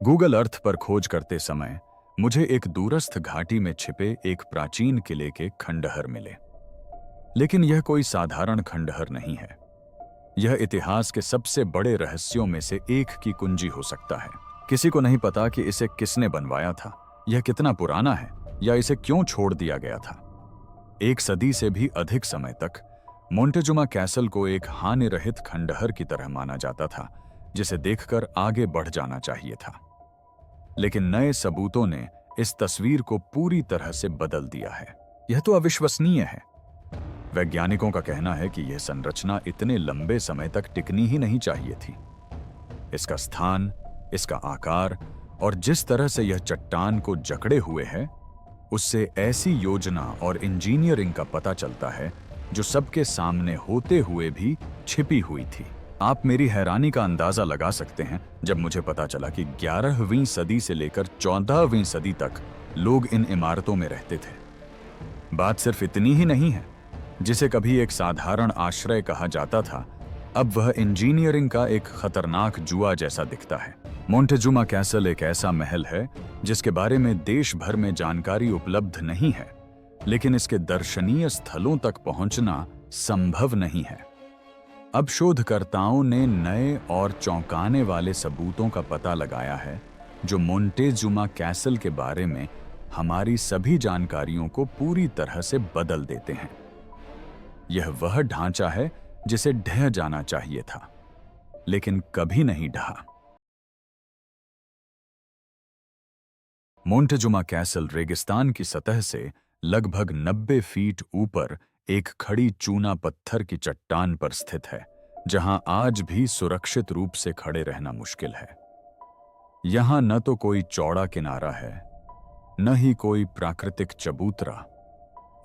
Google Earth पर खोज करते समय मुझे एक दूरस्थ घाटी में छिपे एक प्राचीन किले के खंडहर मिले। लेकिन यह कोई साधारण खंडहर नहीं है। यह इतिहास के सबसे बड़े रहस्यों में से एक की कुंजी हो सकता है। किसी को नहीं पता कि इसे किसने बनवाया था, यह कितना पुराना है या इसे क्यों छोड़ दिया गया था। एक सदी से भी अधिक समय तक मोंटेजुमा कैसल को एक हानि रहित खंडहर की तरह माना जाता था, जिसे देखकर आगे बढ़ जाना चाहिए था। लेकिन नए सबूतों ने इस तस्वीर को पूरी तरह से बदल दिया है। यह तो अविश्वसनीय है। वैज्ञानिकों का कहना है कि यह संरचना इतने लंबे समय तक टिकनी ही नहीं चाहिए थी। इसका स्थान, इसका आकार और जिस तरह से यह चट्टान को जकड़े हुए है, उससे ऐसी योजना और इंजीनियरिंग का पता चलता है जो सबके सामने होते हुए भी छिपी हुई थी। आप मेरी हैरानी का अंदाजा लगा सकते हैं जब मुझे पता चला कि 11वीं सदी से लेकर 14वीं सदी तक लोग इन इमारतों में रहते थे। बात सिर्फ इतनी ही नहीं है। जिसे कभी एक साधारण आश्रय कहा जाता था, अब वह इंजीनियरिंग का एक खतरनाक जुआ जैसा दिखता है। मोंटेजुमा कैसल एक ऐसा महल है जिसके बारे में देश भर में जानकारी उपलब्ध नहीं है, लेकिन इसके दर्शनीय स्थलों तक पहुंचना संभव नहीं है। अब शोधकर्ताओं ने नए और चौंकाने वाले सबूतों का पता लगाया है जो मोंटेजुमा कैसल के बारे में हमारी सभी जानकारियों को पूरी तरह से बदल देते हैं। यह वह ढांचा है जिसे ढह जाना चाहिए था, लेकिन कभी नहीं ढहा। मोंटेजुमा कैसल रेगिस्तान की सतह से लगभग 90 फीट ऊपर एक खड़ी चूना पत्थर की चट्टान पर स्थित है, जहां आज भी सुरक्षित रूप से खड़े रहना मुश्किल है। यहां न तो कोई चौड़ा किनारा है, न ही कोई प्राकृतिक चबूतरा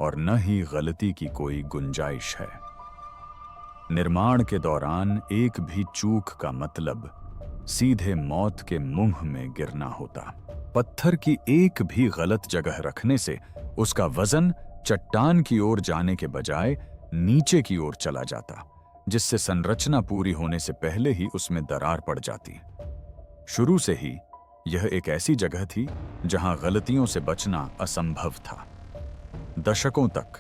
और न ही गलती की कोई गुंजाइश है। निर्माण के दौरान एक भी चूक का मतलब सीधे मौत के मुंह में गिरना होता। पत्थर की एक भी गलत जगह रखने से उसका वजन चट्टान की ओर जाने के बजाय नीचे की ओर चला जाता, जिससे संरचना पूरी होने से पहले ही उसमें दरार पड़ जाती। शुरू से ही यह एक ऐसी जगह थी जहां गलतियों से बचना असंभव था। दशकों तक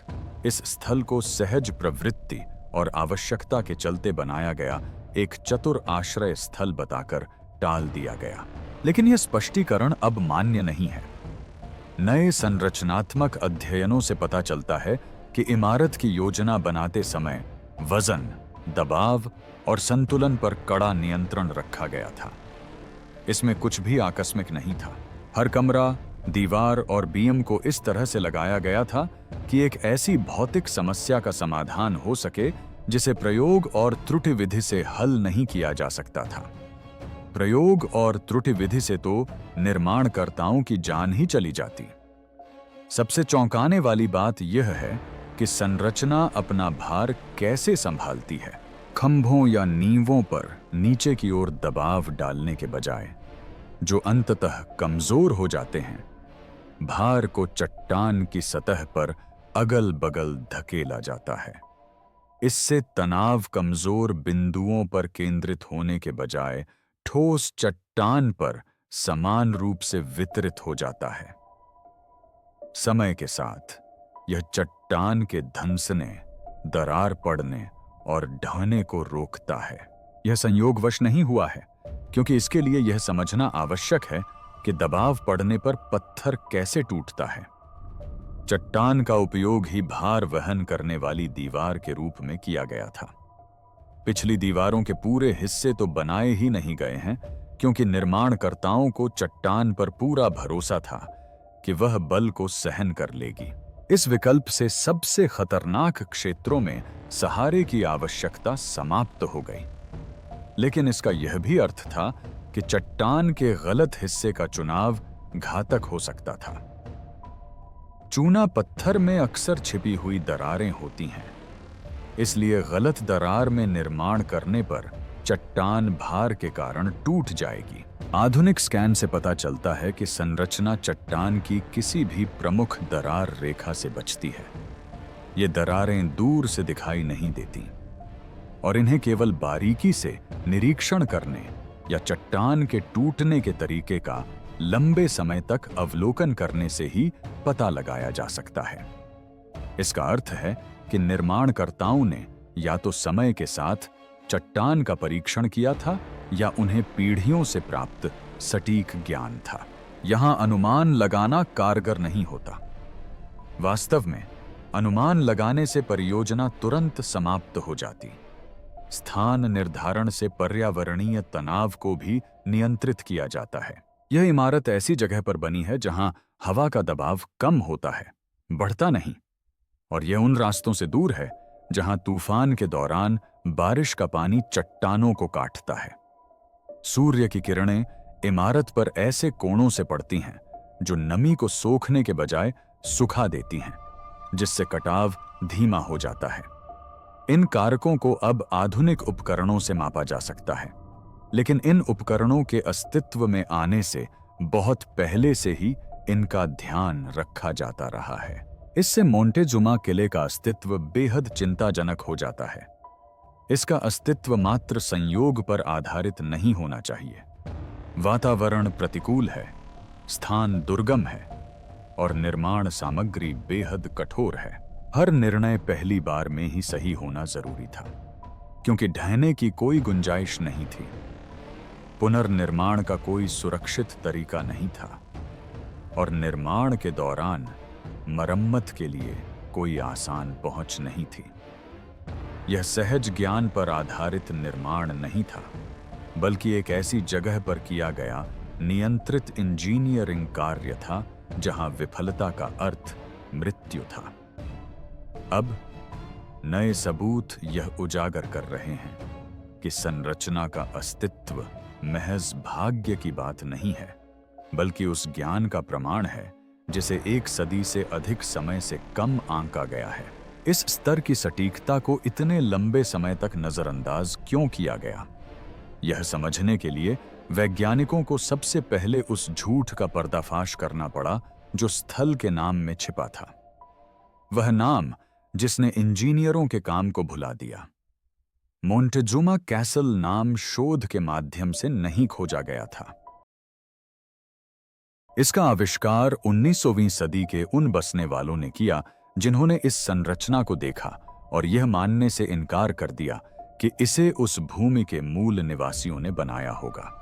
इस स्थल को सहज प्रवृत्ति और आवश्यकता के चलते बनाया गया एक चतुर आश्रय स्थल बताकर टाल दिया गया। लेकिन यह स्पष्टीकरण अब मान्य नहीं है। नए संरचनात्मक अध्ययनों से पता चलता है कि इमारत की योजना बनाते समय वजन, दबाव और संतुलन पर कड़ा नियंत्रण रखा गया था। इसमें कुछ भी आकस्मिक नहीं था। हर कमरा, दीवार और बीम को इस तरह से लगाया गया था कि एक ऐसी भौतिक समस्या का समाधान हो सके जिसे प्रयोग और त्रुटि विधि से हल नहीं किया जा सकता था। प्रयोग और त्रुटि विधि से तो निर्माणकर्ताओं की जान ही चली जाती। सबसे चौंकाने वाली बात यह है कि संरचना अपना भार कैसे संभालती है। खंभों या नींवों पर नीचे की ओर दबाव डालने के बजाय, जो अंततः कमजोर हो जाते हैं, भार को चट्टान की सतह पर अगल-बगल धकेला जाता है। इससे तनाव कमजोर बिंदुओं पर केंद्रित होने के बजाय ठोस चट्टान पर समान रूप से वितरित हो जाता है। समय के साथ यह चट्टान के धंसने, दरार पड़ने और ढहने को रोकता है। यह संयोगवश नहीं हुआ है, क्योंकि इसके लिए यह समझना आवश्यक है कि दबाव पड़ने पर पत्थर कैसे टूटता है। चट्टान का उपयोग ही भार वहन करने वाली दीवार के रूप में किया गया था। पिछली दीवारों के पूरे हिस्से तो बनाए ही नहीं गए हैं, क्योंकि निर्माणकर्ताओं को चट्टान पर पूरा भरोसा था कि वह बल को सहन कर लेगी। इस विकल्प से सबसे खतरनाक क्षेत्रों में सहारे की आवश्यकता समाप्त हो गई। लेकिन इसका यह भी अर्थ था कि चट्टान के गलत हिस्से का चुनाव घातक हो सकता था। चूना पत्थर में अक्सर छिपी हुई दरारें होती हैं, इसलिए गलत दरार में निर्माण करने पर चट्टान भार के कारण टूट जाएगी। आधुनिक स्कैन से पता चलता है कि संरचना चट्टान की किसी भी प्रमुख दरार रेखा से बचती है। ये दरारें दूर से दिखाई नहीं देती और इन्हें केवल बारीकी से निरीक्षण करने या चट्टान के टूटने के तरीके का लंबे समय तक अवलोकन करने से ही पता लगाया जा सकता है। इसका अर्थ है कि निर्माणकर्ताओं ने या तो समय के साथ चट्टान का परीक्षण किया था या उन्हें पीढ़ियों से प्राप्त सटीक ज्ञान था। यहां अनुमान लगाना कारगर नहीं होता। वास्तव में अनुमान लगाने से परियोजना तुरंत समाप्त हो जाती। स्थान निर्धारण से पर्यावरणीय तनाव को भी नियंत्रित किया जाता है। यह इमारत ऐसी जगह पर बनी है जहां हवा का दबाव कम होता है, बढ़ता नहीं, और यह उन रास्तों से दूर है जहां तूफान के दौरान बारिश का पानी चट्टानों को काटता है। सूर्य की किरणें इमारत पर ऐसे कोणों से पड़ती हैं जो नमी को सोखने के बजाय सुखा देती हैं, जिससे कटाव धीमा हो जाता है। इन कारकों को अब आधुनिक उपकरणों से मापा जा सकता है, लेकिन इन उपकरणों के अस्तित्व में आने से बहुत पहले से ही इनका ध्यान रखा जाता रहा है। इससे मोंटेजुमा किले का अस्तित्व बेहद चिंताजनक हो जाता है। इसका अस्तित्व मात्र संयोग पर आधारित नहीं होना चाहिए। वातावरण प्रतिकूल है, स्थान दुर्गम है और निर्माण सामग्री बेहद कठोर है। हर निर्णय पहली बार में ही सही होना जरूरी था, क्योंकि ढहने की कोई गुंजाइश नहीं थी। पुनर्निर्माण का कोई सुरक्षित तरीका नहीं था और निर्माण के दौरान मरम्मत के लिए कोई आसान पहुंच नहीं थी। यह सहज ज्ञान पर आधारित निर्माण नहीं था, बल्कि एक ऐसी जगह पर किया गया नियंत्रित इंजीनियरिंग कार्य था जहां विफलता का अर्थ मृत्यु था। अब नए सबूत यह उजागर कर रहे हैं कि संरचना का अस्तित्व महज भाग्य की बात नहीं है, बल्कि उस ज्ञान का प्रमाण है जिसे एक सदी से अधिक समय से कम आंका गया है। इस स्तर की सटीकता को इतने लंबे समय तक नजरअंदाज क्यों किया गया? यह समझने के लिए वैज्ञानिकों को सबसे पहले उस झूठ का पर्दाफाश करना पड़ा जो स्थल के नाम में छिपा था। वह नाम जिसने इंजीनियरों के काम को भुला दिया। मोंटेजुमा कैसल नाम शोध के माध्यम से नहीं खोजा गया था। इसका आविष्कार 19वीं सदी के उन बसने वालों ने किया जिन्होंने इस संरचना को देखा और यह मानने से इनकार कर दिया कि इसे उस भूमि के मूल निवासियों ने बनाया होगा।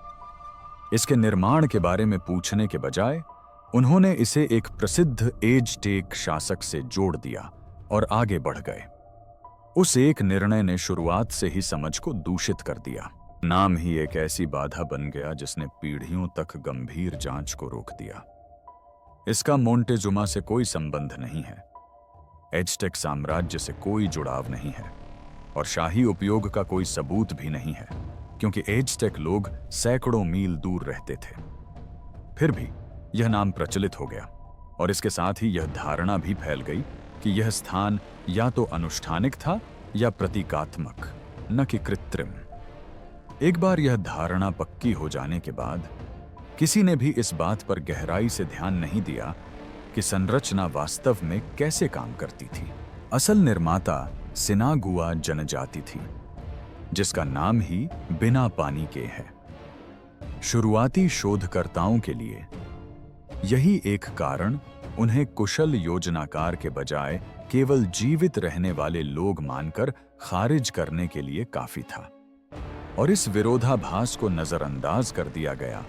इसके निर्माण के बारे में पूछने के बजाय उन्होंने इसे एक प्रसिद्ध एज़टेक शासक से जोड़ दिया और आगे बढ़ गए। उस एक निर्णय ने शुरुआत से ही समझ को दूषित कर दिया। नाम ही एक ऐसी बाधा बन गया जिसने पीढ़ियों तक गंभीर जांच को रोक दिया। इसका मोंटेजुमा से कोई संबंध नहीं है, एज़टेक साम्राज्य से कोई जुड़ाव नहीं है और शाही उपयोग का कोई सबूत भी नहीं है, क्योंकि एज़टेक लोग सैकड़ों मील दूर रहते थे। फिर भी यह नाम प्रचलित हो गया और इसके साथ ही यह धारणा भी फैल गई कि यह स्थान या तो अनुष्ठानिक था या प्रतीकात्मक, न कि कृत्रिम। एक बार यह धारणा पक्की हो जाने के बाद किसी ने भी इस बात पर गहराई से ध्यान नहीं दिया कि संरचना वास्तव में कैसे काम करती थी। असल निर्माता सिनागुआ जनजाति थी, जिसका नाम ही बिना पानी के है। शुरुआती शोधकर्ताओं के लिए यही एक कारण उन्हें कुशल योजनाकार के बजाय केवल जीवित रहने वाले लोग मानकर खारिज करने के लिए काफी था। और इस विरोधाभास को नजरअंदाज कर दिया गया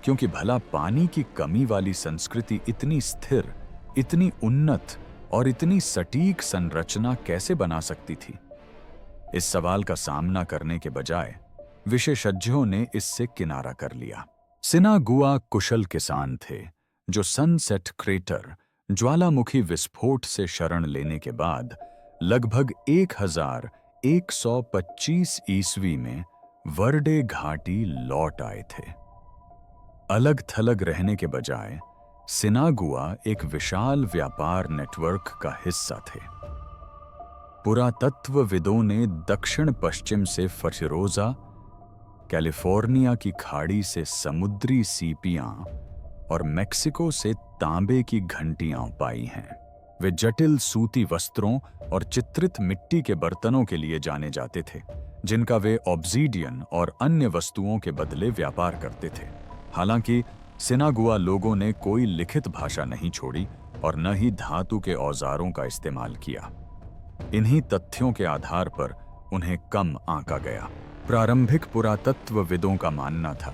क्योंकि भला पानी की कमी वाली संस्कृति इतनी स्थिर, इतनी उन्नत और इतनी सटीक संरचना कैसे बना सकती थी? इस सवाल का सामना करने के बजाय विशेषज्ञों ने इससे किनारा कर लिया। सिनागुआ कुशल किसान थे जो सनसेट क्रेटर ज्वालामुखी विस्फोट से शरण लेने के बाद लगभग 1125 ईस्वी में वर्डे घाटी लौट आए थे। अलग थलग रहने के बजाय सिनागुआ एक विशाल व्यापार नेटवर्क का हिस्सा थे। पुरातत्वविदों ने दक्षिण पश्चिम से फशिरोजा, कैलिफोर्निया की खाड़ी से समुद्री सीपियां और मेक्सिको से तांबे की घंटियां पाई हैं। वे जटिल सूती वस्त्रों और चित्रित मिट्टी के बर्तनों के लिए जाने जाते थे, जिनका वे ऑब्सीडियन और अन्य वस्तुओं के बदले व्यापार करते थे। हालांकि सिनागुआ लोगों ने कोई लिखित भाषा नहीं छोड़ी और न ही धातु के औजारों का इस्तेमाल किया। इन्हीं तथ्यों के आधार पर उन्हें कम आंका गया। प्रारंभिक पुरातत्वविदों का मानना था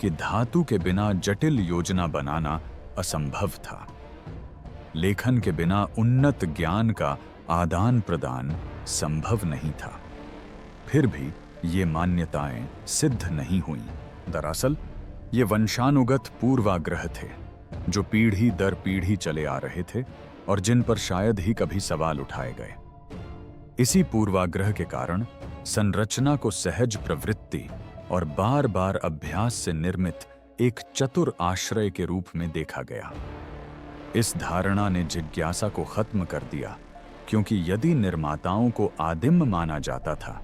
कि धातु के बिना जटिल योजना बनाना असंभव था। लेखन के बिना उन्नत ज्ञान का आदान प्रदान संभव नहीं था। फिर भी ये मान्यताएं सिद्ध नहीं हुईं। दरअसल ये वंशानुगत पूर्वाग्रह थे जो पीढ़ी दर पीढ़ी चले आ रहे थे और जिन पर शायद ही कभी सवाल उठाए गए। इसी पूर्वाग्रह के कारण संरचना को सहज प्रवृत्ति और बार बार अभ्यास से निर्मित एक चतुर आश्रय के रूप में देखा गया। इस धारणा ने जिज्ञासा को खत्म कर दिया, क्योंकि यदि निर्माताओं को आदिम माना जाता था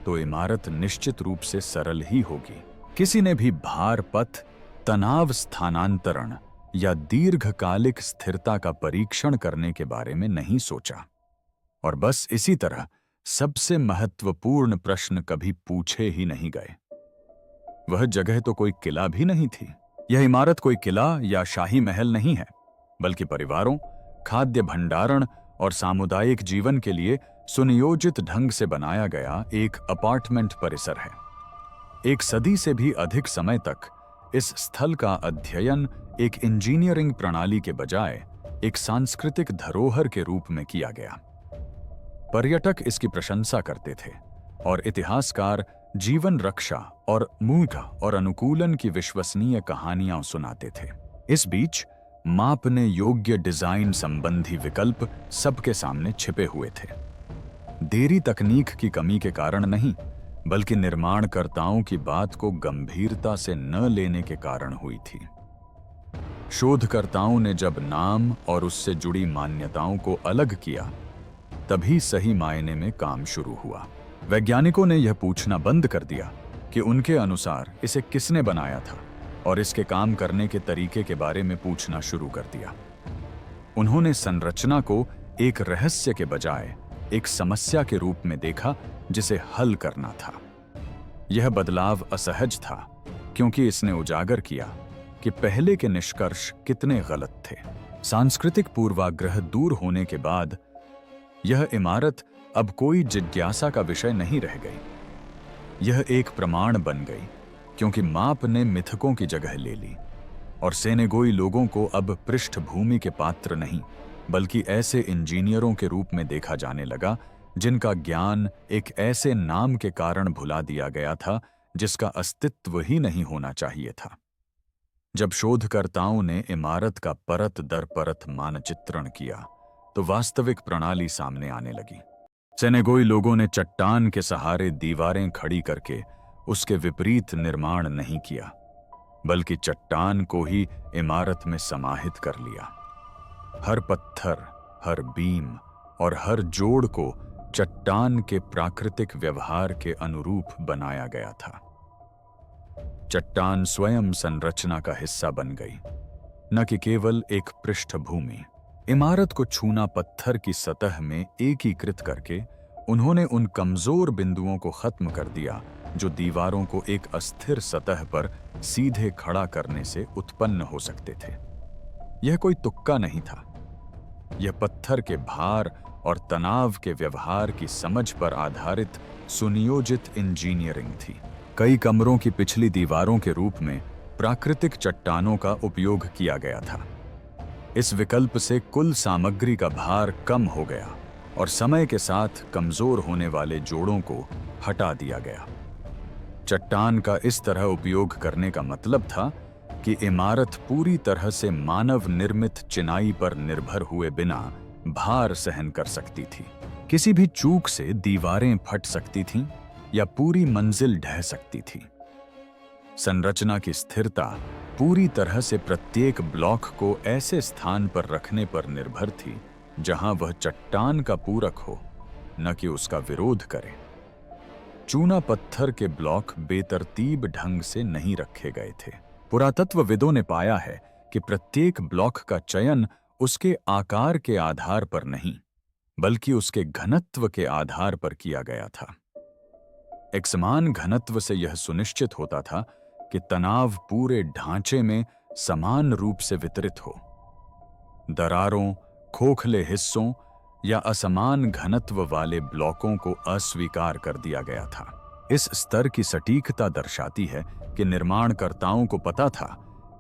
तो इमारत निश्चित रूप से सरल ही होगी। किसी ने भी भार पथ, तनाव स्थानांतरण या दीर्घकालिक स्थिरता का परीक्षण करने के बारे में नहीं सोचा। और बस इसी तरह सबसे महत्वपूर्ण प्रश्न कभी पूछे ही नहीं गए। वह जगह तो कोई किला भी नहीं थी। यह इमारत कोई किला या शाही महल नहीं है, बल्कि परिवारों, खाद्य भंडारण और सामुदायिक जीवन के लिए सुनियोजित ढंग से बनाया गया एक अपार्टमेंट परिसर है। एक सदी से भी अधिक समय तक इस स्थल का अध्ययन एक इंजीनियरिंग प्रणाली के बजाय एक सांस्कृतिक धरोहर के रूप में किया गया। पर्यटक इसकी प्रशंसा करते थे और इतिहासकार जीवन रक्षा और मूल्य और अनुकूलन की विश्वसनीय कहानियां सुनाते थे। इस बीच मापने योग्य डिजाइन संबंधी विकल्प सबके सामने छिपे हुए थे। देरी तकनीक की कमी के कारण नहीं, बल्कि निर्माणकर्ताओं की बात को गंभीरता से न लेने के कारण हुई थी। शोधकर्ताओं ने जब नाम और उससे जुड़ी मान्यताओं को अलग किया, तभी सही मायने में काम शुरू हुआ। वैज्ञानिकों ने यह पूछना बंद कर दिया कि उनके अनुसार इसे किसने बनाया था और इसके काम करने के तरीके के बारे में पूछना शुरू कर दिया। उन्होंने संरचना को एक रहस्य के बजाय एक समस्या के रूप में देखा जिसे हल करना था। यह बदलाव असहज था, क्योंकि इसने उजागर किया कि पहले के निष्कर्ष कितने गलत थे। सांस्कृतिक पूर्वाग्रह दूर होने के बाद यह इमारत अब कोई जिज्ञासा का विषय नहीं रह गई। यह एक प्रमाण बन गई, क्योंकि माप ने मिथकों की जगह ले ली और सेनेगोई लोगों को अब पृष्ठभूमि के पात्र नहीं, बल्कि ऐसे इंजीनियरों के रूप में देखा जाने लगा जिनका ज्ञान एक ऐसे नाम के कारण भुला दिया गया था जिसका अस्तित्व ही नहीं होना चाहिए था। जब शोधकर्ताओं ने इमारत का परत दर परत मानचित्रण किया तो वास्तविक प्रणाली सामने आने लगी। सेनेगोई लोगों ने चट्टान के सहारे दीवारें खड़ी करके उसके विपरीत निर्माण नहीं किया, बल्कि चट्टान को ही इमारत में समाहित कर लिया। हर पत्थर, हर बीम और हर जोड़ को चट्टान के प्राकृतिक व्यवहार के अनुरूप बनाया गया था। चट्टान स्वयं संरचना का हिस्सा बन गई, न कि केवल एक पृष्ठभूमि। इमारत को छूना पत्थर की सतह में एकीकृत करके उन्होंने उन कमजोर बिंदुओं को खत्म कर दिया जो दीवारों को एक अस्थिर सतह पर सीधे खड़ा करने से उत्पन्न हो सकते थे। यह कोई तुक्का नहीं था। यह पत्थर के भार और तनाव के व्यवहार की समझ पर आधारित सुनियोजित इंजीनियरिंग थी। कई कमरों की पिछली दीवारों के रूप में प्राकृतिक चट्टानों का उपयोग किया गया था। इस विकल्प से कुल सामग्री का भार कम हो गया और समय के साथ कमजोर होने वाले जोड़ों को हटा दिया गया। चट्टान का इस तरह उपयोग करने का मतलब था कि इमारत पूरी तरह से मानव निर्मित चिनाई पर निर्भर हुए बिना भार सहन कर सकती थी। किसी भी चूक से दीवारें फट सकती थीं या पूरी मंजिल ढह सकती थी। संरचना की स्थिरता पूरी तरह से प्रत्येक ब्लॉक को ऐसे स्थान पर रखने पर निर्भर थी जहां वह चट्टान का पूरक हो, न कि उसका विरोध करे। चूना पत्थर के ब्लॉक बेतरतीब ढंग से नहीं रखे गए थे। पुरातत्वविदों ने पाया है कि प्रत्येक ब्लॉक का चयन उसके आकार के आधार पर नहीं, बल्कि उसके घनत्व के आधार पर किया गया था। एक समान घनत्व से यह सुनिश्चित होता था कि तनाव पूरे ढांचे में समान रूप से वितरित हो। दरारों, खोखले हिस्सों या असमान घनत्व वाले ब्लॉकों को अस्वीकार कर दिया गया था। इस स्तर की सटीकता दर्शाती है कि निर्माणकर्ताओं को पता था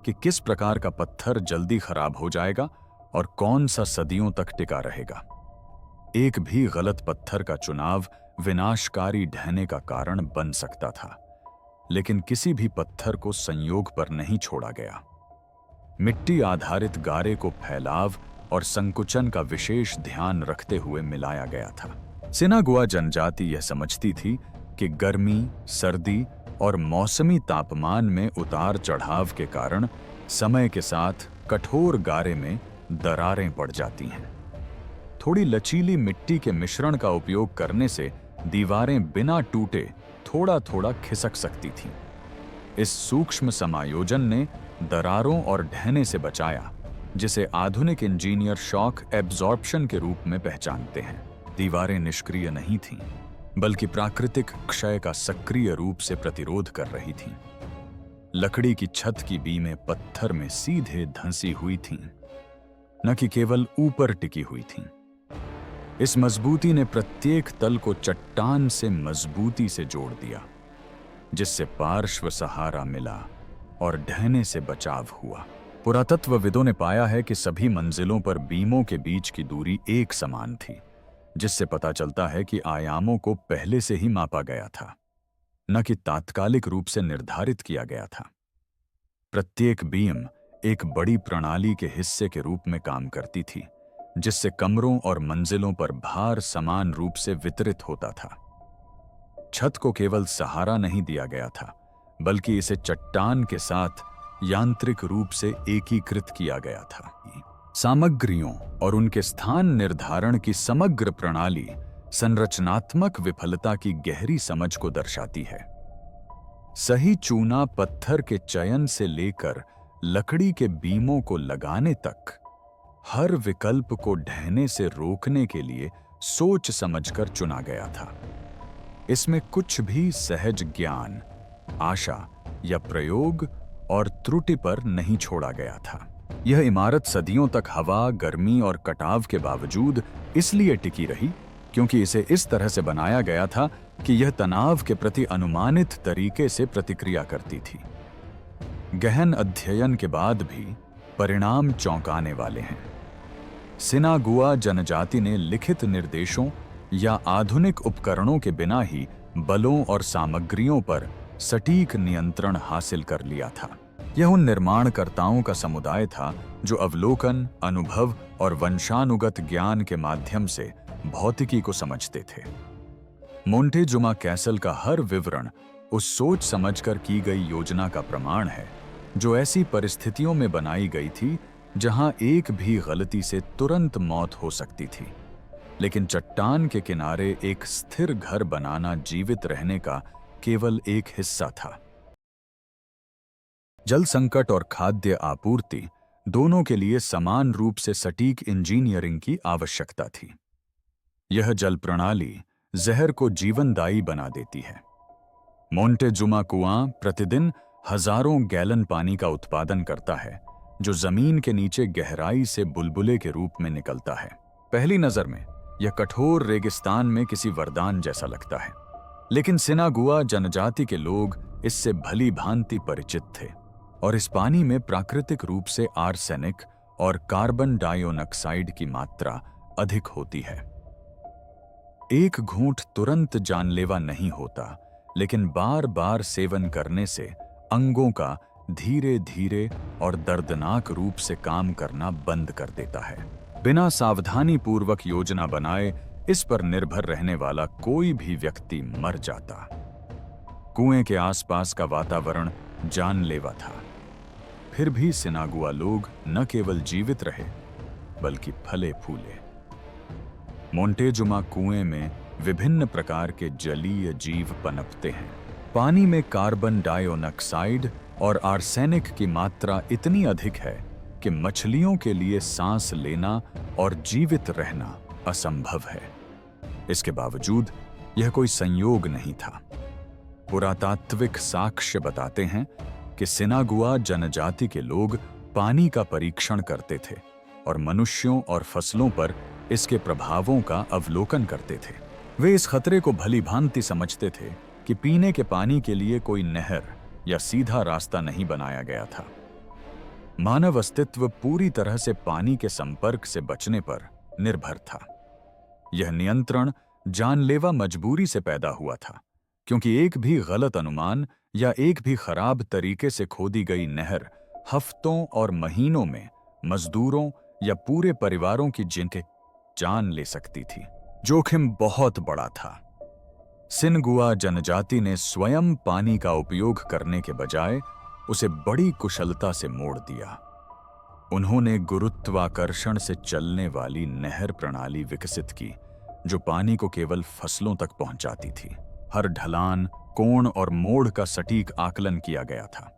कि किस प्रकार का पत्थर जल्दी खराब हो जाएगा और कौन सा सदियों तक टिका रहेगा। एक भी गलत पत्थर का चुनाव विनाशकारी ढहने का कारण बन सकता था, लेकिन किसी भी पत्थर को संयोग पर नहीं छोड़ा गया। मिट्टी आधारित गारे को फैलाव और संकुचन का विशेष ध्यान रखते हुए मिलाया गया था। सिनागुआ जनजाति यह समझती थी कि गर्मी, सर्दी और मौसमी तापमान में उतार चढ़ाव के कारण समय के साथ कठोर गारे में दरारें पड़ जाती हैं। थोड़ी लचीली मिट्टी के मिश्रण का उपयोग करने से दीवारें बिना टूटे थोड़ा थोड़ा खिसक सकती थीं। इस सूक्ष्म समायोजन ने दरारों और ढहने से बचाया, जिसे आधुनिक इंजीनियर शॉक एब्जॉर्प्शन के रूप में पहचानते हैं। दीवारें निष्क्रिय नहीं थीं, बल्कि प्राकृतिक क्षय का सक्रिय रूप से प्रतिरोध कर रही थीं। लकड़ी की छत की बीमें पत्थर में सीधे धंसी हुई थीं, न कि केवल ऊपर टिकी हुई थीं। इस मजबूती ने प्रत्येक तल को चट्टान से मजबूती से जोड़ दिया, जिससे पार्श्व सहारा मिला और ढहने से बचाव हुआ। पुरातत्वविदों ने पाया है कि सभी मंजिलों पर बीमों के बीच की दूरी एक समान थी, जिससे पता चलता है कि आयामों को पहले से ही मापा गया था, न कि तात्कालिक रूप से निर्धारित किया गया था। प्रत्येक बीम एक बड़ी प्रणाली के हिस्से के रूप में काम करती थी, जिससे कमरों और मंजिलों पर भार समान रूप से वितरित होता था। छत को केवल सहारा नहीं दिया गया था, बल्कि इसे चट्टान के साथ यांत्रिक रूप से एकीकृत किया गया था। सामग्रियों और उनके स्थान निर्धारण की समग्र प्रणाली संरचनात्मक विफलता की गहरी समझ को दर्शाती है। सही चूना पत्थर के चयन से लेकर लकड़ी के बीमों को लगाने तक हर विकल्प को ढहने से रोकने के लिए सोच समझकर चुना गया था। इसमें कुछ भी सहज ज्ञान, आशा या प्रयोग और त्रुटि पर नहीं छोड़ा गया था। यह इमारत सदियों तक हवा, गर्मी और कटाव के बावजूद इसलिए टिकी रही क्योंकि इसे इस तरह से बनाया गया था कि यह तनाव के प्रति अनुमानित तरीके से प्रतिक्रिया करती थी। गहन अध्ययन के बाद भी परिणाम चौंकाने वाले हैं। सिनागुआ जनजाति ने लिखित निर्देशों या आधुनिक उपकरणों के बिना ही बलों और सामग्रियों पर सटीक नियंत्रण हासिल कर लिया था। यह उन निर्माणकर्ताओं का समुदाय था जो अवलोकन, अनुभव और वंशानुगत ज्ञान के माध्यम से भौतिकी को समझते थे। मोंटेजुमा कैसल का हर विवरण उस सोच समझकर की गई योजना का प्रमाण है, जो ऐसी परिस्थितियों में बनाई गई थी जहां एक भी गलती से तुरंत मौत हो सकती थी। लेकिन चट्टान के किनारे एक स्थिर घर बनाना जीवित रहने का केवल एक हिस्सा था। जल संकट और खाद्य आपूर्ति दोनों के लिए समान रूप से सटीक इंजीनियरिंग की आवश्यकता थी। यह जल प्रणाली जहर को जीवनदायी बना देती है। मोंटेजुमा कुआं प्रतिदिन हजारों गैलन पानी का उत्पादन करता है, जो जमीन के नीचे गहराई से बुलबुले के रूप में निकलता है। पहली नजर में यह कठोर रेगिस्तान में किसी वरदान जैसा लगता है, लेकिन सिनागुआ जनजाति के लोग इससे भली भांति परिचित थे और इस पानी में प्राकृतिक रूप से आर्सेनिक और कार्बन डाइऑक्साइड की मात्रा अधिक होती है। एक घूंट तुरंत जानलेवा नहीं होता, लेकिन बार बार सेवन करने से अंगों का धीरे धीरे और दर्दनाक रूप से काम करना बंद कर देता है। बिना सावधानी पूर्वक योजना बनाए इस पर निर्भर रहने वाला कोई भी व्यक्ति मर जाता। कुएं के आसपास का वातावरण जानलेवा था, फिर भी सिनागुआ लोग न केवल जीवित रहे बल्कि फले फूले। मोंटेजुमा कुएं में विभिन्न प्रकार के जलीय जीव पनपते हैं। पानी में कार्बन डाइऑक्साइड और आर्सेनिक की मात्रा इतनी अधिक है कि मछलियों के लिए सांस लेना और जीवित रहना असंभव है। इसके बावजूद यह कोई संयोग नहीं था। पुरातात्विक साक्ष्य बताते हैं कि सिनागुआ जनजाति के लोग पानी का परीक्षण करते थे और मनुष्यों और फसलों पर इसके प्रभावों का अवलोकन करते थे। वे इस खतरे को भली भांति समझते थे कि पीने के पानी के लिए कोई नहर या सीधा रास्ता नहीं बनाया गया था। मानव अस्तित्व पूरी तरह से पानी के संपर्क से बचने पर निर्भर था। यह नियंत्रण जानलेवा मजबूरी से पैदा हुआ था, क्योंकि एक भी गलत अनुमान या एक भी खराब तरीके से खोदी गई नहर हफ्तों और महीनों में मजदूरों या पूरे परिवारों की जान ले सकती थी। जोखिम बहुत बड़ा था। सिनगुआ जनजाति ने स्वयं पानी का उपयोग करने के बजाय उसे बड़ी कुशलता से मोड़ दिया। उन्होंने गुरुत्वाकर्षण से चलने वाली नहर प्रणाली विकसित की, जो पानी को केवल फसलों तक पहुंचाती थी। हर ढलान, कोण और मोड़ का सटीक आकलन किया गया था।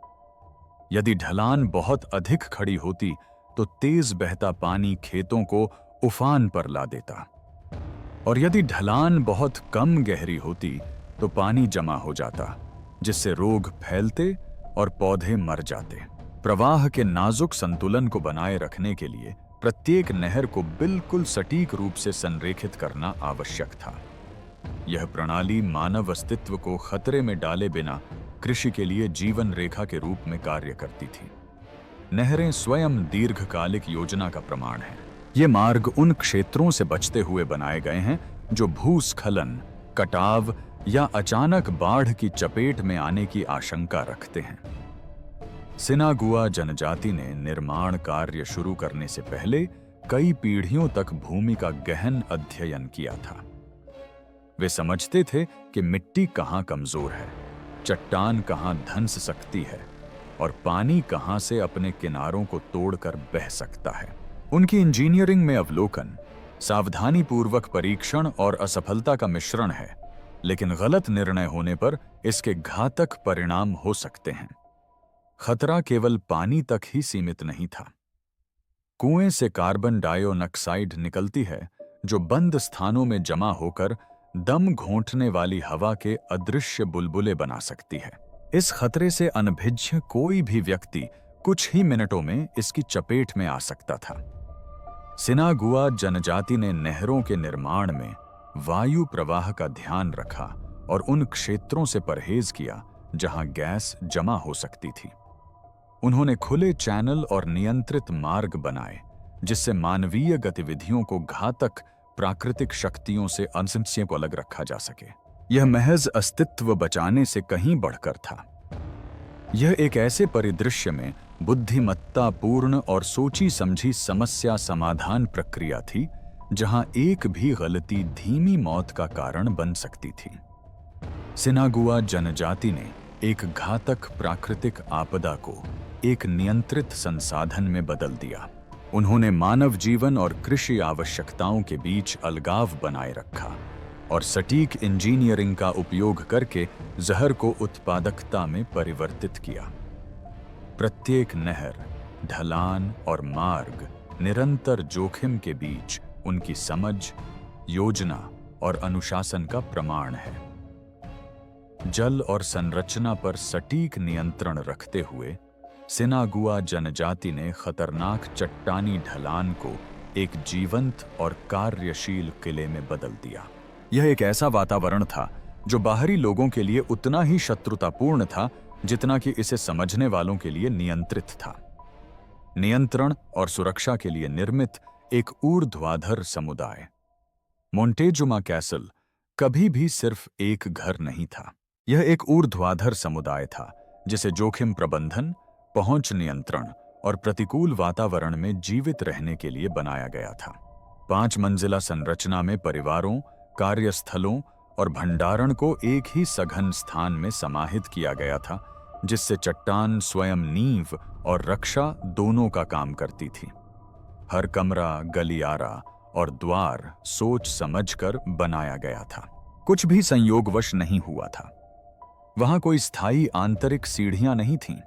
यदि ढलान बहुत अधिक खड़ी होती तो तेज बहता पानी खेतों को उफान पर ला देता, और यदि ढलान बहुत कम गहरी होती तो पानी जमा हो जाता, जिससे रोग फैलते और पौधे मर जाते। प्रवाह के नाजुक संतुलन को बनाए रखने के लिए प्रत्येक नहर को बिल्कुल सटीक रूप से संरेखित करना आवश्यक था। यह प्रणाली मानव अस्तित्व को खतरे में डाले बिना कृषि के लिए जीवन रेखा के रूप में कार्य करती थी। नहरें स्वयं दीर्घकालिक योजना का प्रमाण है। ये मार्ग उन क्षेत्रों से बचते हुए बनाए गए हैं जो भूस्खलन, कटाव या अचानक बाढ़ की चपेट में आने की आशंका रखते हैं। सिनागुआ जनजाति ने निर्माण कार्य शुरू करने से पहले कई पीढ़ियों तक भूमि का गहन अध्ययन किया था। वे समझते थे कि मिट्टी कहाँ कमजोर है, चट्टान कहाँ धंस सकती है और पानी कहाँ से अपने किनारों को तोड़कर बह सकता है। उनकी इंजीनियरिंग में अवलोकन, सावधानीपूर्वक परीक्षण और असफलता का मिश्रण है, लेकिन गलत निर्णय होने पर इसके घातक परिणाम हो सकते हैं। खतरा केवल पानी तक ही सीमित नहीं था। कुएं से कार्बन डाइऑक्साइड निकलती है, जो बंद स्थानों में जमा होकर दम घोंटने वाली हवा के अदृश्य बुलबुले बना सकती है। इस खतरे से अनभिज्ञ कोई भी व्यक्ति कुछ ही मिनटों में इसकी चपेट में आ सकता था। सिनागुआ जनजाति ने नहरों के निर्माण में वायु प्रवाह का ध्यान रखा और उन क्षेत्रों से परहेज किया जहां गैस जमा हो सकती थी। उन्होंने खुले चैनल और नियंत्रित मार्ग बनाए, जिससे मानवीय गतिविधियों को घातक प्राकृतिक शक्तियों से अंशस्य को अलग रखा जा सके। यह महज अस्तित्व बचाने से कहीं बढ़कर था। यह एक ऐसे परिदृश्य में बुद्धिमत्तापूर्ण और सोची समझी समस्या समाधान प्रक्रिया थी, जहां एक भी गलती धीमी मौत का कारण बन सकती थी। सिनागुआ जनजाति ने एक घातक प्राकृतिक आपदा को एक नियंत्रित संसाधन में बदल दिया। उन्होंने मानव जीवन और कृषि आवश्यकताओं के बीच अलगाव बनाए रखा और सटीक इंजीनियरिंग का उपयोग करके जहर को उत्पादकता में परिवर्तित किया। प्रत्येक नहर, ढलान और मार्ग निरंतर जोखिम के बीच उनकी समझ, योजना और अनुशासन का प्रमाण है। जल और संरचना पर सटीक नियंत्रण रखते हुए सिनागुआ जनजाति ने खतरनाक चट्टानी ढलान को एक जीवंत और कार्यशील किले में बदल दिया। यह एक ऐसा वातावरण था जो बाहरी लोगों के लिए उतना ही शत्रुतापूर्ण था जितना कि इसे समझने वालों के लिए नियंत्रित था। नियंत्रण और सुरक्षा के लिए निर्मित एक ऊर्ध्वाधर समुदाय। मोंटेजुमा कैसल कभी भी सिर्फ एक घर नहीं था। यह एक ऊर्ध्वाधर समुदाय था जिसे जोखिम प्रबंधन, पहुंच नियंत्रण और प्रतिकूल वातावरण में जीवित रहने के लिए बनाया गया था। 5 मंजिला संरचना में परिवारों, कार्यस्थलों और भंडारण को एक ही सघन स्थान में समाहित किया गया था, जिससे चट्टान स्वयं नींव और रक्षा दोनों का काम करती थी। हर कमरा, गलियारा और द्वार सोच समझकर बनाया गया था। कुछ भी संयोगवश नहीं हुआ था। वहां कोई स्थायी आंतरिक सीढ़ियां नहीं थीं।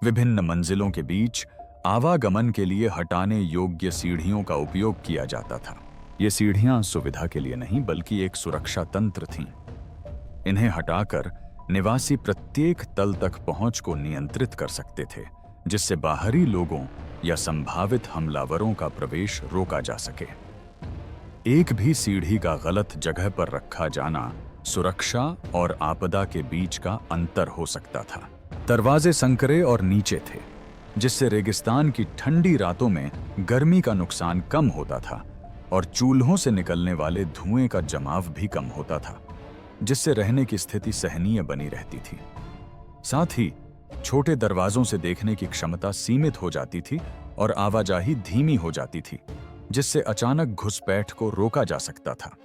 विभिन्न मंजिलों के बीच आवागमन के लिए हटाने योग्य सीढ़ियों का उपयोग किया जाता था। ये सीढ़ियां सुविधा के लिए नहीं बल्कि एक सुरक्षा तंत्र थीं। इन्हें हटाकर निवासी प्रत्येक तल तक पहुंच को नियंत्रित कर सकते थे, जिससे बाहरी लोगों या संभावित हमलावरों का प्रवेश रोका जा सके। एक भी सीढ़ी का गलत जगह पर रखा जाना सुरक्षा और आपदा के बीच का अंतर हो सकता था। दरवाजे संकरे और नीचे थे, जिससे रेगिस्तान की ठंडी रातों में गर्मी का नुकसान कम होता था और चूल्हों से निकलने वाले धुएं का जमाव भी कम होता था, जिससे रहने की स्थिति सहनीय बनी रहती थी। साथ ही छोटे दरवाजों से देखने की क्षमता सीमित हो जाती थी और आवाजाही धीमी हो जाती थी, जिससे अचानक घुसपैठ को रोका जा सकता था।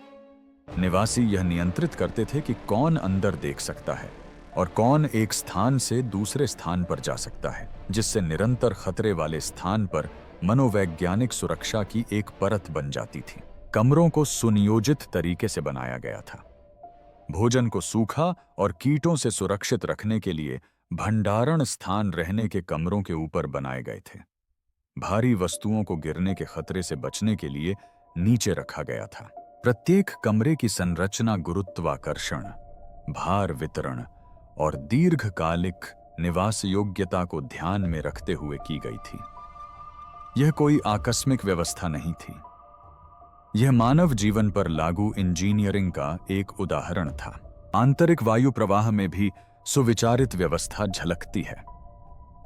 निवासी यह नियंत्रित करते थे कि कौन अंदर देख सकता है और कौन एक स्थान से दूसरे स्थान पर जा सकता है, जिससे निरंतर खतरे वाले स्थान पर मनोवैज्ञानिक सुरक्षा की एक परत बन जाती थी। कमरों को सुनियोजित तरीके से बनाया गया था। भोजन को सूखा और कीटों से सुरक्षित रखने के लिए भंडारण स्थान रहने के कमरों के ऊपर बनाए गए थे। भारी वस्तुओं को गिरने के खतरे से बचने के लिए नीचे रखा गया था। प्रत्येक कमरे की संरचना गुरुत्वाकर्षण, भार वितरण और दीर्घकालिक निवास योग्यता को ध्यान में रखते हुए की गई थी। यह कोई आकस्मिक व्यवस्था नहीं थी। यह मानव जीवन पर लागू इंजीनियरिंग का एक उदाहरण था। आंतरिक वायु प्रवाह में भी सुविचारित व्यवस्था झलकती है।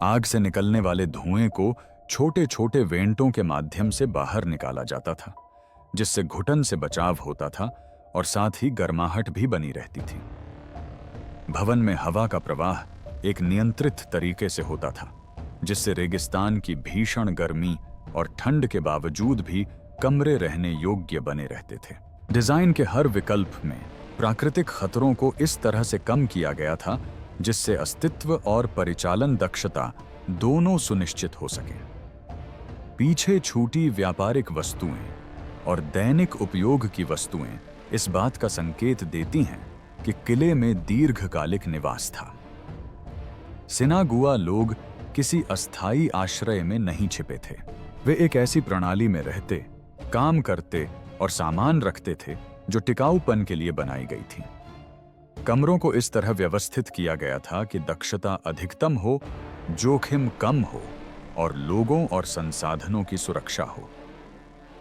आग से निकलने वाले धुएं को छोटे छोटे वेंटों के माध्यम से बाहर निकाला जाता था, जिससे घुटन से बचाव होता था और साथ ही गर्माहट भी बनी रहती थी। भवन में हवा का प्रवाह एक नियंत्रित तरीके से होता था, जिससे रेगिस्तान की भीषण गर्मी और ठंड के बावजूद भी कमरे रहने योग्य बने रहते थे। डिजाइन के हर विकल्प में प्राकृतिक खतरों को इस तरह से कम किया गया था, जिससे अस्तित्व और परिचालन दक्षता दोनों सुनिश्चित हो सके। पीछे छूटी व्यापारिक वस्तुएं और दैनिक उपयोग की वस्तुएं इस बात का संकेत देती हैं कि किले में दीर्घकालिक निवास था। सिनागुआ लोग किसी अस्थायी आश्रय में नहीं छिपे थे। वे एक ऐसी प्रणाली में रहते, काम करते और सामान रखते थे जो टिकाऊपन के लिए बनाई गई थी। कमरों को इस तरह व्यवस्थित किया गया था कि दक्षता अधिकतम हो, जोखिम कम हो और लोगों और संसाधनों की सुरक्षा हो।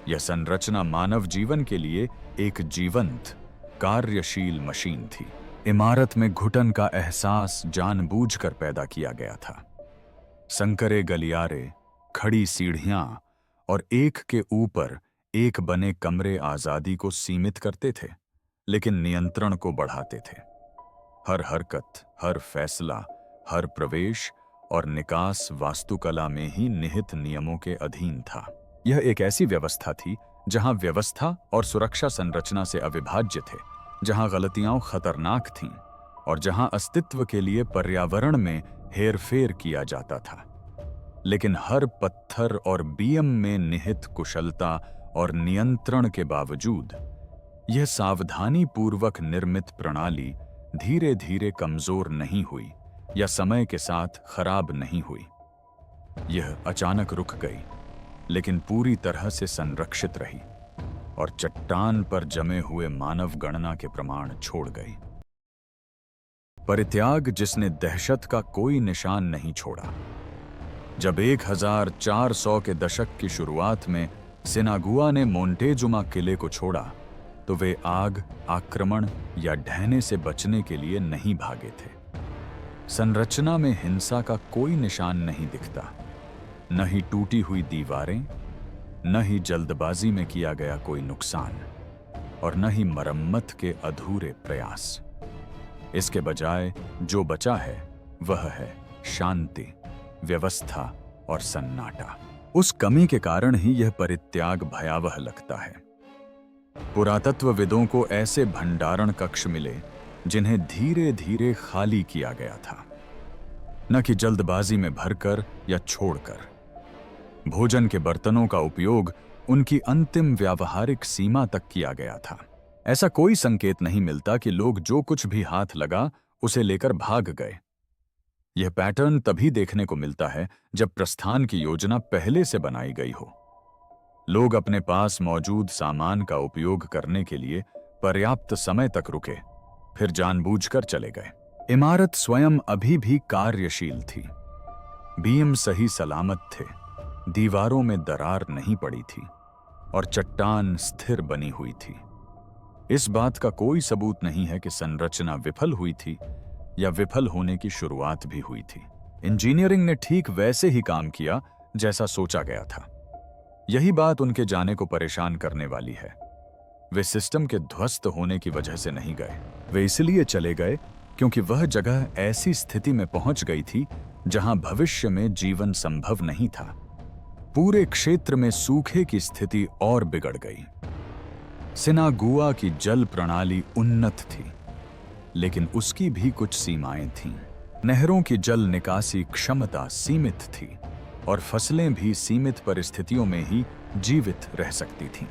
यह संरचना मानव जीवन के लिए एक जीवंत, कार्यशील मशीन थी। इमारत में घुटन का एहसास जानबूझकर पैदा किया गया था। संकरे गलियारे, खड़ी सीढ़ियां और एक के ऊपर एक बने कमरे आजादी को सीमित करते थे, लेकिन नियंत्रण को बढ़ाते थे। हर हरकत, हर फैसला, हर प्रवेश और निकास वास्तुकला में ही निहित नियमों के अधीन था। यह एक ऐसी व्यवस्था थी जहां व्यवस्था और सुरक्षा संरचना से अविभाज्य थे, जहां गलतियां खतरनाक थीं और जहां अस्तित्व के लिए पर्यावरण में हेरफेर किया जाता था। लेकिन हर पत्थर और बीम में निहित कुशलता और नियंत्रण के बावजूद यह सावधानी पूर्वक निर्मित प्रणाली धीरे धीरे कमजोर नहीं हुई या समय के साथ खराब नहीं हुई। यह अचानक रुक गई, लेकिन पूरी तरह से संरक्षित रही और चट्टान पर जमे हुए मानव गणना के प्रमाण छोड़ गई। परित्याग जिसने दहशत का कोई निशान नहीं छोड़ा। जब 1400 के दशक की शुरुआत में सिनागुआ ने मोंटेजुमा किले को छोड़ा, तो वे आग, आक्रमण या ढहने से बचने के लिए नहीं भागे थे। संरचना में हिंसा का कोई निशान नहीं दिखता, न ही टूटी हुई दीवारें, न ही जल्दबाजी में किया गया कोई नुकसान और न ही मरम्मत के अधूरे प्रयास। इसके बजाय जो बचा है वह है शांति, व्यवस्था और सन्नाटा। उस कमी के कारण ही यह परित्याग भयावह लगता है। पुरातत्वविदों को ऐसे भंडारण कक्ष मिले जिन्हें धीरे धीरे खाली किया गया था, न कि जल्दबाजी में भरकर या छोड़कर। भोजन के बर्तनों का उपयोग उनकी अंतिम व्यावहारिक सीमा तक किया गया था। ऐसा कोई संकेत नहीं मिलता कि लोग जो कुछ भी हाथ लगा उसे लेकर भाग गए। यह पैटर्न तभी देखने को मिलता है जब प्रस्थान की योजना पहले से बनाई गई हो। लोग अपने पास मौजूद सामान का उपयोग करने के लिए पर्याप्त समय तक रुके, फिर जानबूझकर चले गए। इमारत स्वयं अभी भी कार्यशील थी। बीम सही सलामत थे, दीवारों में दरार नहीं पड़ी थी और चट्टान स्थिर बनी हुई थी। इस बात का कोई सबूत नहीं है कि संरचना विफल हुई थी या विफल होने की शुरुआत भी हुई थी। इंजीनियरिंग ने ठीक वैसे ही काम किया जैसा सोचा गया था। यही बात उनके जाने को परेशान करने वाली है। वे सिस्टम के ध्वस्त होने की वजह से नहीं गए, वे इसलिए चले गए क्योंकि वह जगह ऐसी स्थिति में पहुंच गई थी जहां भविष्य में जीवन संभव नहीं था। पूरे क्षेत्र में सूखे की स्थिति और बिगड़ गई। सिनागुआ की जल प्रणाली उन्नत थी, लेकिन उसकी भी कुछ सीमाएं थीं। नहरों की जल निकासी क्षमता सीमित थी और फसलें भी सीमित परिस्थितियों में ही जीवित रह सकती थीं।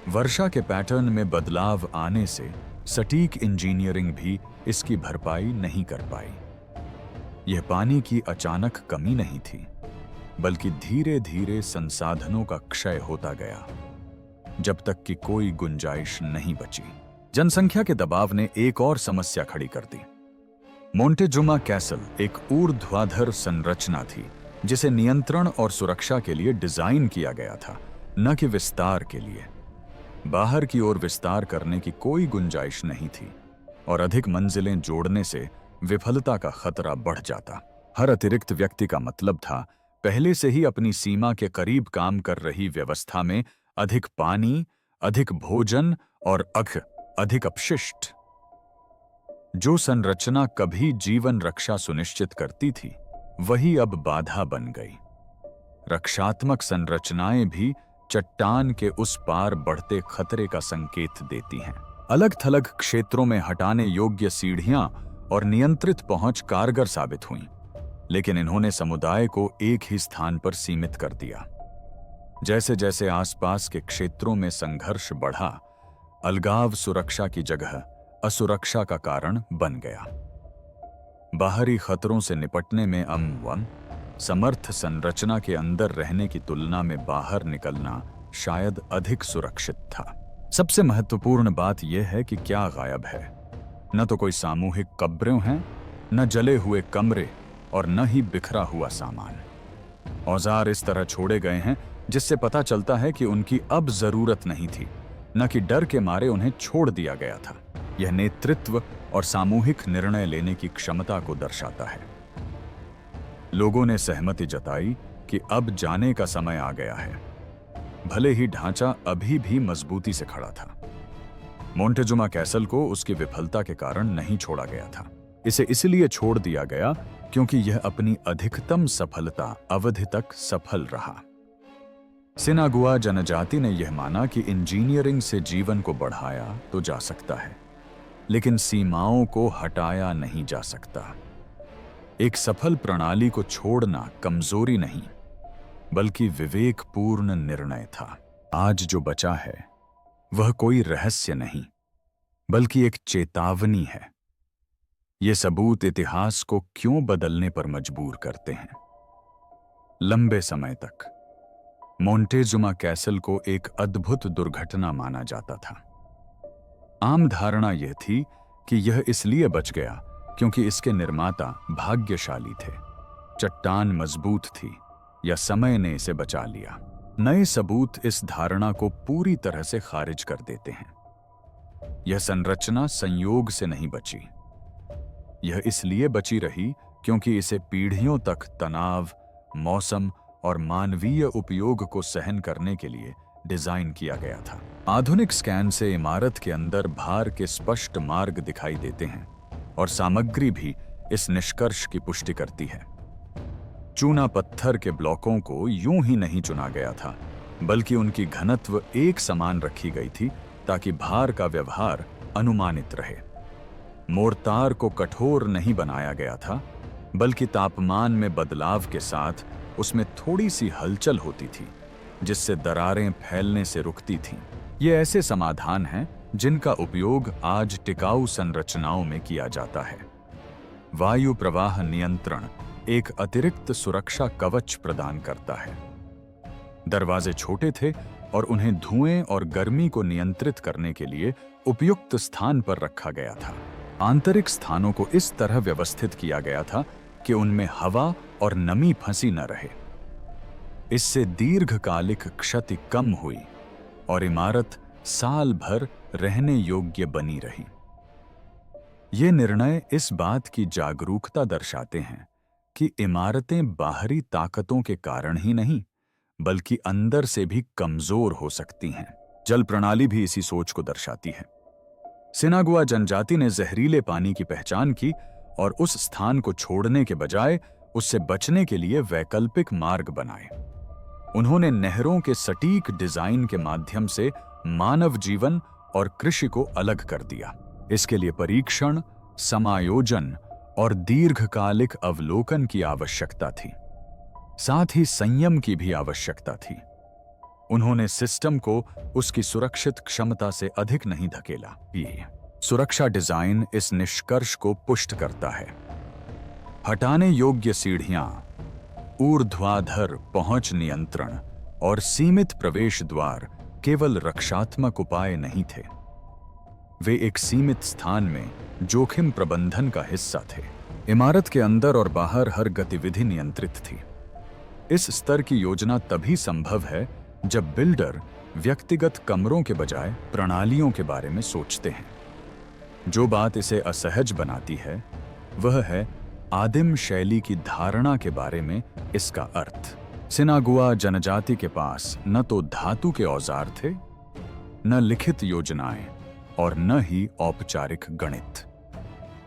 वर्षा के पैटर्न में बदलाव आने से सटीक इंजीनियरिंग भी इसकी भरपाई नहीं कर पाई। यह पानी की अचानक कमी नहीं थी, बल्कि धीरे धीरे संसाधनों का क्षय होता गया, जब तक कि कोई गुंजाइश नहीं बची। जनसंख्या के दबाव ने एक और समस्या खड़ी कर दी। मोंटेजुमा कैसल एक ऊर्ध्वाधर संरचना थी जिसे नियंत्रण और सुरक्षा के लिए डिजाइन किया गया था, न कि विस्तार के लिए। बाहर की ओर विस्तार करने की कोई गुंजाइश नहीं थी और अधिक मंजिलें जोड़ने से विफलता का खतरा बढ़ जाता। हर अतिरिक्त व्यक्ति का मतलब था पहले से ही अपनी सीमा के करीब काम कर रही व्यवस्था में अधिक पानी, अधिक भोजन और अधिक अपशिष्ट। जो संरचना कभी जीवन रक्षा सुनिश्चित करती थी, वही अब बाधा बन गई। रक्षात्मक संरचनाएं भी चट्टान के उस पार बढ़ते खतरे का संकेत देती हैं। अलग-थलग क्षेत्रों में हटाने योग्य सीढ़ियां और नियंत्रित पहुंच कारगर साबित हुईं, लेकिन इन्होंने समुदाय को एक ही स्थान पर सीमित कर दिया। जैसे जैसे आसपास के क्षेत्रों में संघर्ष बढ़ा, अलगाव सुरक्षा की जगह असुरक्षा का कारण बन गया। बाहरी खतरों से निपटने में समर्थ संरचना के अंदर रहने की तुलना में बाहर निकलना शायद अधिक सुरक्षित था। सबसे महत्वपूर्ण बात यह है कि क्या गायब है। न तो कोई सामूहिक कब्रें हैं, न जले हुए कमरे और न ही बिखरा हुआ सामान। औजार इस तरह छोड़े गए हैं जिससे पता चलता है कि उनकी अब जरूरत नहीं थी, न कि डर के मारे उन्हें छोड़ दिया गया था। यह नेतृत्व और सामूहिक निर्णय लेने की क्षमता को दर्शाता है। लोगों ने सहमति जताई कि अब जाने का समय आ गया है, भले ही ढांचा अभी भी मजबूती से खड़ा था। मोंटेजुमा कैसल को उसकी विफलता के कारण नहीं छोड़ा गया था। इसे इसलिए छोड़ दिया गया क्योंकि यह अपनी अधिकतम सफलता अवधि तक सफल रहा। सिनागुआ जनजाति ने यह माना कि इंजीनियरिंग से जीवन को बढ़ाया तो जा सकता है, लेकिन सीमाओं को हटाया नहीं जा सकता। एक सफल प्रणाली को छोड़ना कमजोरी नहीं, बल्कि विवेकपूर्ण निर्णय था। आज जो बचा है वह कोई रहस्य नहीं, बल्कि एक चेतावनी है। ये सबूत इतिहास को क्यों बदलने पर मजबूर करते हैं। लंबे समय तक मोंटेजुमा कैसल को एक अद्भुत दुर्घटना माना जाता था। आम धारणा यह थी कि यह इसलिए बच गया क्योंकि इसके निर्माता भाग्यशाली थे, चट्टान मजबूत थी या समय ने इसे बचा लिया। नए सबूत इस धारणा को पूरी तरह से खारिज कर देते हैं। यह संरचना संयोग से नहीं बची, यह इसलिए बची रही क्योंकि इसे पीढ़ियों तक तनाव, मौसम और मानवीय उपयोग को सहन करने के लिए डिजाइन किया गया था। आधुनिक स्कैन से इमारत के अंदर भार के स्पष्ट मार्ग दिखाई देते हैं और सामग्री भी इस निष्कर्ष की पुष्टि करती है। चूना पत्थर के ब्लॉकों को यूं ही नहीं चुना गया था, बल्कि उनकी घनत्व एक समान रखी गई थी ताकि भार का व्यवहार अनुमानित रहे। मोर्टार को कठोर नहीं बनाया गया था, बल्कि तापमान में बदलाव के साथ उसमें थोड़ी सी हलचल होती थी, जिससे दरारें फैलने से रुकती थीं। ये ऐसे समाधान हैं जिनका उपयोग आज टिकाऊ संरचनाओं में किया जाता है। वायु प्रवाह नियंत्रण एक अतिरिक्त सुरक्षा कवच प्रदान करता है। दरवाजे छोटे थे और उन्हें धुएं और गर्मी को नियंत्रित करने के लिए उपयुक्त स्थान पर रखा गया था। आंतरिक स्थानों को इस तरह व्यवस्थित किया गया था कि उनमें हवा और नमी फंसी न रहे। इससे दीर्घकालिक क्षति कम हुई और इमारत साल भर रहने योग्य बनी रही। ये निर्णय इस बात की जागरूकता दर्शाते हैं कि इमारतें बाहरी ताकतों के कारण ही नहीं, बल्कि अंदर से भी कमजोर हो सकती हैं। जल प्रणाली भी इसी सोच को दर्शाती है। सिनागुआ जनजाति ने जहरीले पानी की पहचान की और उस स्थान को छोड़ने के बजाय उससे बचने के लिए वैकल्पिक मार्ग बनाए। उन्होंने नहरों के सटीक डिजाइन के माध्यम से मानव जीवन और कृषि को अलग कर दिया। इसके लिए परीक्षण, समायोजन और दीर्घकालिक अवलोकन की आवश्यकता थी। साथ ही संयम की भी आवश्यकता थी। उन्होंने सिस्टम को उसकी सुरक्षित क्षमता से अधिक नहीं धकेला। ये सुरक्षा डिजाइन इस निष्कर्ष को पुष्ट करता है। हटाने योग्य सीढ़ियां, ऊर्ध्वाधर पहुंच नियंत्रण और सीमित प्रवेश द्वार केवल रक्षात्मक उपाय नहीं थे। वे एक सीमित स्थान में जोखिम प्रबंधन का हिस्सा थे। इमारत के अंदर और बाहर हर गतिविधि नियंत्रित थी। इस स्तर की योजना तभी संभव है जब बिल्डर व्यक्तिगत कमरों के बजाय प्रणालियों के बारे में सोचते हैं। जो बात इसे असहज बनाती है वह है आदिम शैली की धारणा के बारे में इसका अर्थ। सिनागुआ जनजाति के पास न तो धातु के औजार थे, न लिखित योजनाएं और न ही औपचारिक गणित।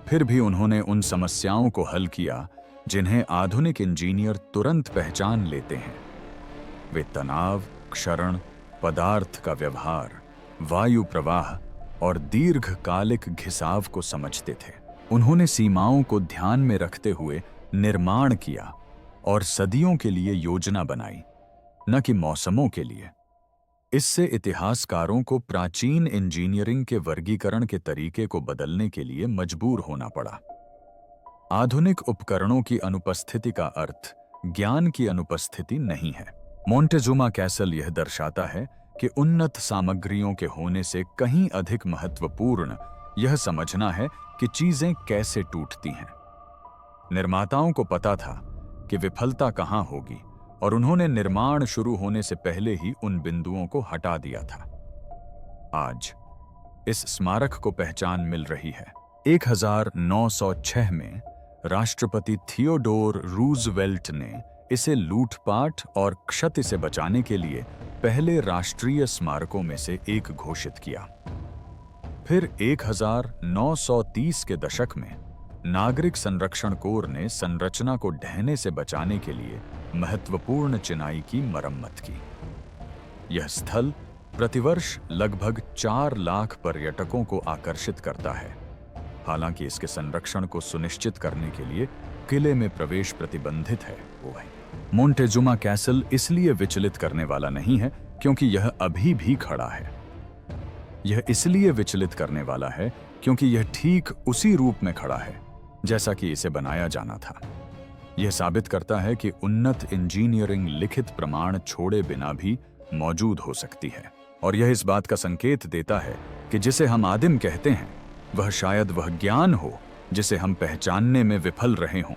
फिर भी उन्होंने उन समस्याओं को हल किया जिन्हें आधुनिक इंजीनियर तुरंत पहचान लेते हैं। वे तनाव, क्षरण, पदार्थ का व्यवहार, वायु प्रवाह और दीर्घकालिक घिसाव को समझते थे। उन्होंने सीमाओं को ध्यान में रखते हुए निर्माण किया और सदियों के लिए योजना बनाई, न कि मौसमों के लिए। इससे इतिहासकारों को प्राचीन इंजीनियरिंग के वर्गीकरण के तरीके को बदलने के लिए मजबूर होना पड़ा। आधुनिक उपकरणों की अनुपस्थिति का अर्थ ज्ञान की अनुपस्थिति नहीं है। मोंटेजुमा कैसल यह दर्शाता है कि उन्नत सामग्रियों के होने से कहीं अधिक महत्वपूर्ण यह समझना है कि चीजें कैसे टूटती हैं। निर्माताओं को पता था कि विफलता कहां होगी और उन्होंने निर्माण शुरू होने से पहले ही उन बिंदुओं को हटा दिया था। आज इस स्मारक को पहचान मिल रही है। 1906 में राष्ट्रपति थियोडोर रूजवेल्ट ने इसे लूटपाट और क्षति से बचाने के लिए पहले राष्ट्रीय स्मारकों में से एक घोषित किया। फिर 1930 के दशक में नागरिक संरक्षण कोर ने संरचना को ढहने से बचाने के लिए महत्वपूर्ण चिनाई की मरम्मत की। यह स्थल प्रतिवर्ष लगभग 4 लाख पर्यटकों को आकर्षित करता है। हालांकि इसके संरक्षण को सुनिश्चित करने के लिए किले में प्रवेश प्रतिबंधित है। मोंटेजुमा कैसल इसलिए विचलित करने वाला नहीं है क्योंकि यह अभी भी खड़ा है। यह इसलिए विचलित करने वाला है क्योंकि यह ठीक उसी रूप में खड़ा है जैसा कि इसे बनाया जाना था। यह साबित करता है कि उन्नत इंजीनियरिंग लिखित प्रमाण छोड़े बिना भी मौजूद हो सकती है, और यह इस बात का संकेत देता है कि जिसे हम आदिम कहते हैं वह शायद वह ज्ञान हो जिसे हम पहचानने में विफल रहे हों।